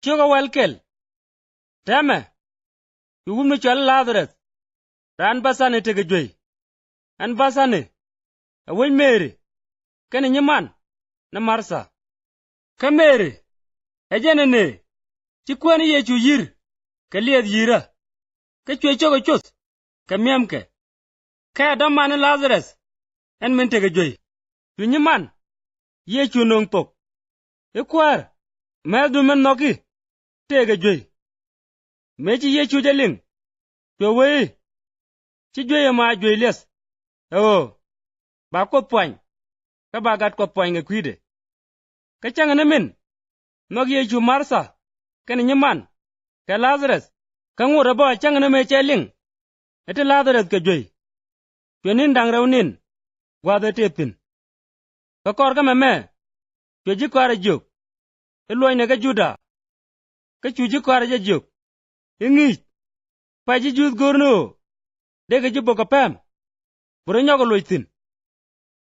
Chuga welkel. Teme. Yugun mi chal Lazarus. Ran basane tege jwe. An basane. Awin Mary. Kene nyiman. Na Marsa. Ka Mary. Ejene ne. Chikwani yechu yir. Ka liad yira. Ka chwe chogo chus. Ka miamke. Ka adam mane Lazarus. En min tege jwe. Yu nyiman. Yechu nong tok. Ikwar. Meldu men noki. Tege jwe. Mechi yechu jaling. Chwe wei. Chi jwe ma jwe les. Ba ko poany. Ka bagat ko poany nge kwide. Ka changa na min. Nog yechu Marsa. Kani nyiman. Ka Lazarus. Ka ngura ba changa na me cheling. Ete Lazarus ka jwe. Chwe nin dang raw nin. Gwada tepin. Ka kor ka me. Chwe jikwara juk. Iluay na ka Juda. Ka chu jikwara ja juk. Ingich. Pa ji jud gorno. Dega jibo ka pam. Bura nyoga loy tin.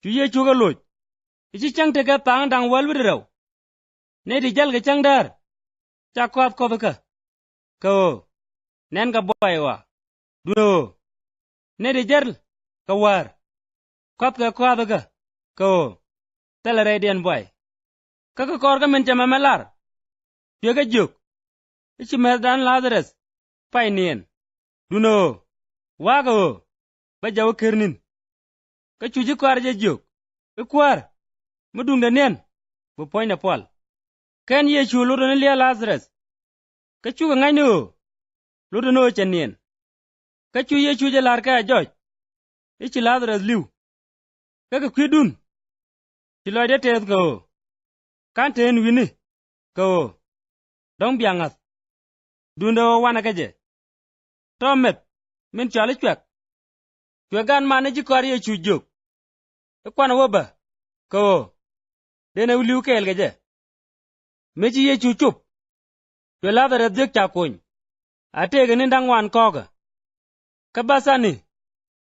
Chu yechu ka loy. Ichi chang te ka tang dang walwid raw. Ne di jal ka chang dar. Cha kwat ko ka. Ka nen ka boy wa. Duno. Ne di jal ka war. Kwat ka. Ka tala radian boy. Ka kor ka men chama melar. Chu ka juk. Ichi merdan Lazarus. Pai nien. Duno. Wago. Ba jawa kernin. Ka chuji kwar ja juk. Ikwar. Mudung da nien. Bu poy na pol. Ken yechu ludo na lia Lazarus. Ka chu ka ngay no. Ludo no chen nien. Ka chu yechu ja lar ka joj. Ichi Lazarus liu. Ka kwidun. Chi loy da tez ko. Kan ten wini. Ko. Dong biangas. Dundo wana kaje. Tomet. Min chali chwek. Chwegan mane jikwar yechu juk. Ikwana waba. Ko. Dene uliu ke elgaje. Mechi yechu chup. Chwe Lazarus dik chakony. Atege nindang wan koga. Kabasani.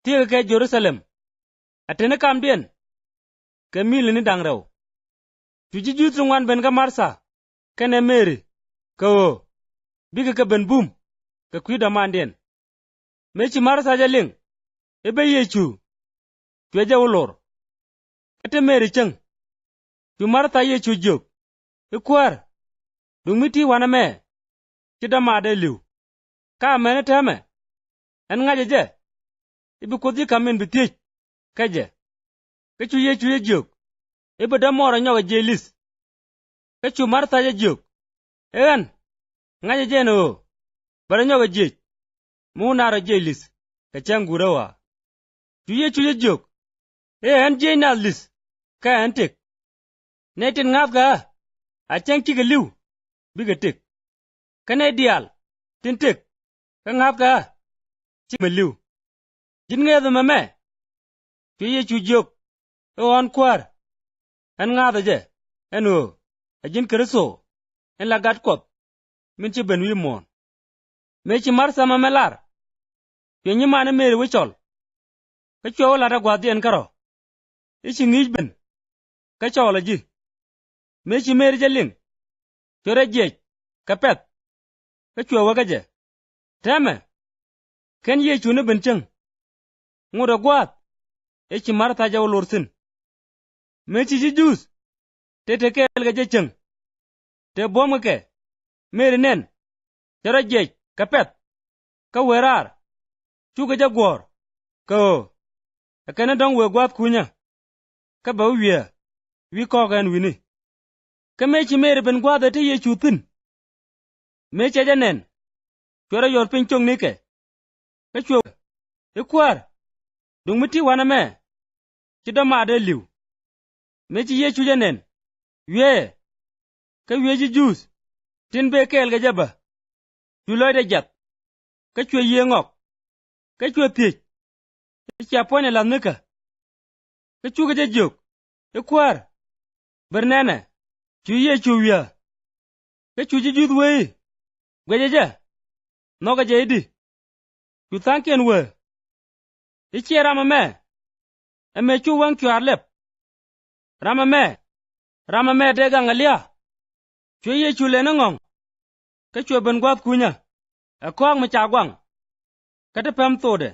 Tiga ke Jerusalem. Atene kambien. Ke mili ni dang raw. Chuji jutsu ngwan ben ka Marsa. Kene Mary. Ko. Biga ka ben boom. Ka kwida mandien. Mechi Marsa jaling. Ebe yechu. Chwe ja ulor. Ete Mary cheng. Chu Martha yechu juk. Ikwar. Dumiti wana me. Chida made liu. Ka mene teme. En ngaje je. Ibi kodi kamin bitich. Kaje. Kachu yechu ye juk. Ibi damora nyoga jelis. Kachu Martha ye juk. En. Ngaje je no. Bara nyoga jej. Munara jelis. Kachang gurawa. Chu yechu ye juk. En je na lis. Ka antik. Netin ngaf ka. Achang chika liu. Biga tik. Kane dial. Tin tik. Ka ngaf ka. Chika liu. Jin ngay dha mame. Chu yechu juk. On kwar. En ngaf je. En ajin kariso. En lagat kop. Min chi ben wimon. Mechi Marsa mamelar. Chu nyimane Mary wichol. Ka chwa wala da gwadi en karo. Ichi ngij ben. Ka chola ji. Mechi Mary jaling. Chore jej. Kapet. Ka chwa wakaje. Teme. Ken yechu ne ben cheng. Nguda gwad. Ichi Martha jaw lorsin. Mechi ji jus. Tete ke elga je cheng. Te bom ke. Mary nen. Chore jej. Kapet. Ka werar. Chuka ja gwor. Ko. Akene dong we gwad kunya. Ka ba wiya. Wi kogan wini. Ka mechi Mary ben gwada te yechu tin. Mechi ja nen. Chora yor pin chong nike. Ka chwo. Ikwar. Dung miti wana me. Chida made liu. Mechi yechu ja nen. Wiye. Ka wiye ji jus. Tin be ke elga jaba. Chuloy de jat. Ka chwo ye ngok. Ka chwo thich. Ichi apone lam nika. Ka chuka ja juk. Ikwar. Bernene. Chu yechu wiya. Ka chu ji jud wei. Gwejeje. Noga je idi. Chu thanken we. Ichi rama me. Eme chu wang chu arlep. Rama me. Rama me dega ngalia. Chu yechu le nangong. ka chwe ben gwat kunya a kong ma cha gwang ka te pem to de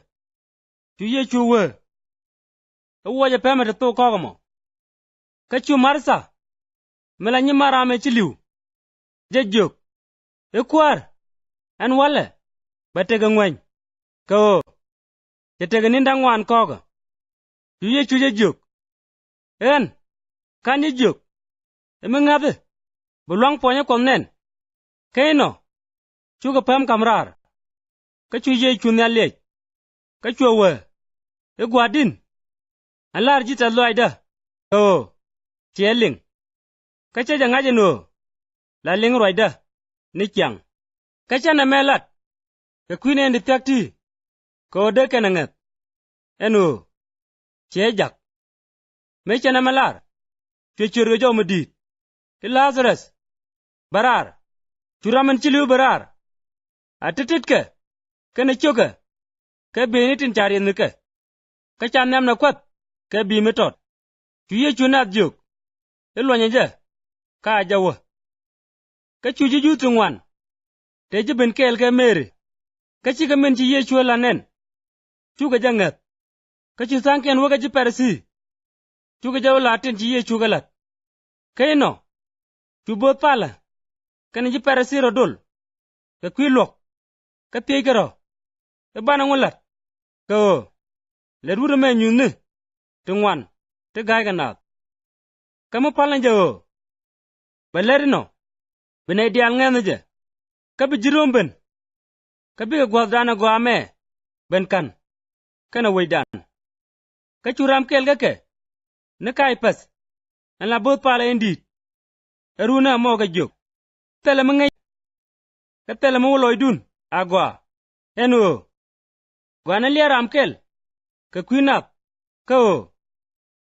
chu ye chu we a wo je pem de to ko mo ka chu marsa mela nyi mara me chi liu je jok e kwar an wale ba te ga ngwen ko je te ga ninda ngwan ko ga chu ye chu je jok en kan ye jok e me ngade bulwang ponye kom nen kaino chu ga pem kamrar ka chu ye chu nya le ka chu we e gwadin alar ji ta loida o cheling ka che janga je no la ling roida ni kyang ka cha na melat ka kwine ndi takti ko de kenangat eno che jak me cha na malar che chur jo mudi ti lazarus barar churaman chilu barar atitit ke kana choga ka benitin chari nuke ka cha nam na kwat ka bi metot chuye chunat juk elwanya je ka jawo ka chuji jutu ngwan te je ben kel ka mere ka chi ka men chi ye chula nen chu ga jangat ka chi sanken waga ji persi chu ga jawo latin chi ye chu ga lat kaino chu bot pala kan ji persi rodol ka kwilok ka pegero e bana ngulat ko le ruru me nyunne te ngwan te gai ga nat kama palan jo balerino bene dial ngene je ka bi jirom ben ka bi gwa dana gwa me ben kan kana weidan ka churam kel ga ke ne kai pas an la bot pala endi eruna mo ga jok tele ma ngai ka tele ma loidun agwa eno gwa na liaram kel ka kwinap ka o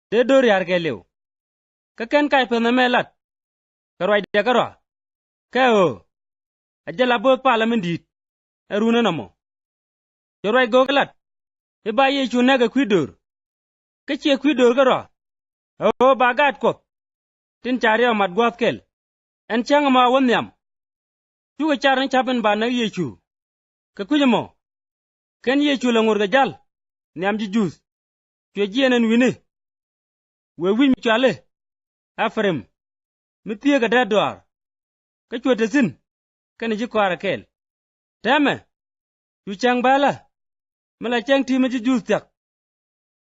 de dor yar ke lew ka ken kai pa na melat ka roi de ka ro ka o ajala bot pala mendit eruna namo joroi gogalat e ba ye chuna ga kwidor ka che kwidor ka ro o bagat ko tin chari mat gwat kel en chang ma wonyam chu ga charan chaben ba na ye chu ka kujmo ken ye chu la ngur ga jal nyam ji jus che jienen wini we wi mi chale afrem mi tie ga dadwar ka chwete sin kan ji kwara kel tame chu chang bala mala chang ti ma ji jus tak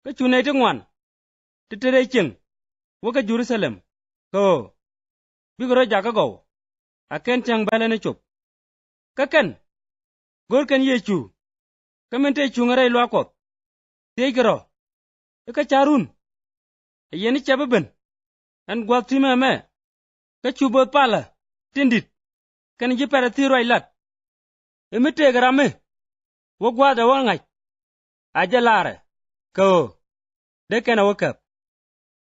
ka chu ne te ngwan te tere cheng wo ka Jerusalem ko bigoro jaga go aken chang bala ne chop ka ken gor kan ye chu ka mente chu ngare lo ko te gro ka charun yeni chababen an gwatime me ka chu bot pala tindit kan ji para ti roi lat emite garame wo gwada wo ngai ajalare ko de kana wakap